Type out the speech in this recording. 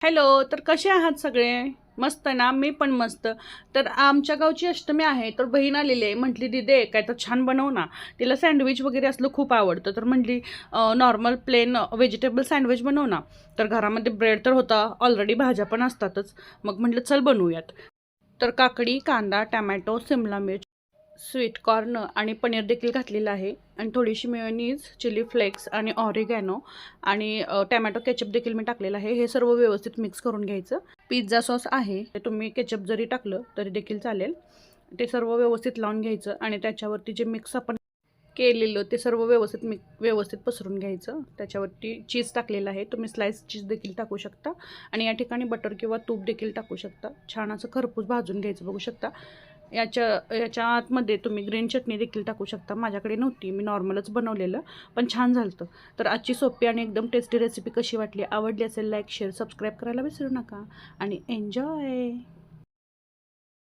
Hello. तर कसे आहात सगळे? मस्त ना? मी पण मस्त. तर आमच्या गावची अष्टमी आहे, तर बहीण आलेली आहे. म्हटली दीदी काय तर छान बनव ना. तिला सँडविच वगैरे असलं खूप आवडतं, तर म्हटली नॉर्मल प्लेन व्हेजिटेबल सँडविच बनव ना. तर घरामध्ये ब्रेड तर होता ऑलरेडी, भाज्या पण असतातच. मग म्हटलं चल बनवूयात. तर काकडी, कांदा, टमॅटो, सिमला मिर्च, स्वीट कॉर्न आणि पनीर देखील घातलेलं आहे, आणि थोडीशी मेयोनीज, चिली फ्लेक्स आणि ऑरिगॅनो आणि टमॅटो केचप देखील मी टाकलेलं आहे. हे सर्व व्यवस्थित मिक्स करून घ्यायचं. पिझ्झा सॉस आहे, ते तुम्ही केचप जरी टाकलं तरी देखील चालेल. ते सर्व व्यवस्थित लावून घ्यायचं आणि त्याच्यावरती जे मिक्स आपण केलेलं ते सर्व व्यवस्थित पसरून घ्यायचं. त्याच्यावरती चीज टाकलेलं आहे, तुम्ही स्लाइस चीज देखील टाकू शकता आणि या ठिकाणी बटर किंवा तूप देखील टाकू शकता. छान असं खरपूस भाजून घ्यायचं, बघू शकता. याच्या आतमध्ये तुम्ही ग्रीन चटणी देखील टाकू शकता. माझ्याकडे नव्हती, मी नॉर्मलच बनवलेलं, पण छान झालं होतं. तर आजची सोपी आणि एकदम टेस्टी रेसिपी कशी वाटली? आवडली असेल लाईक, शेअर, सबस्क्राईब करायला विसरू नका आणि एन्जॉय.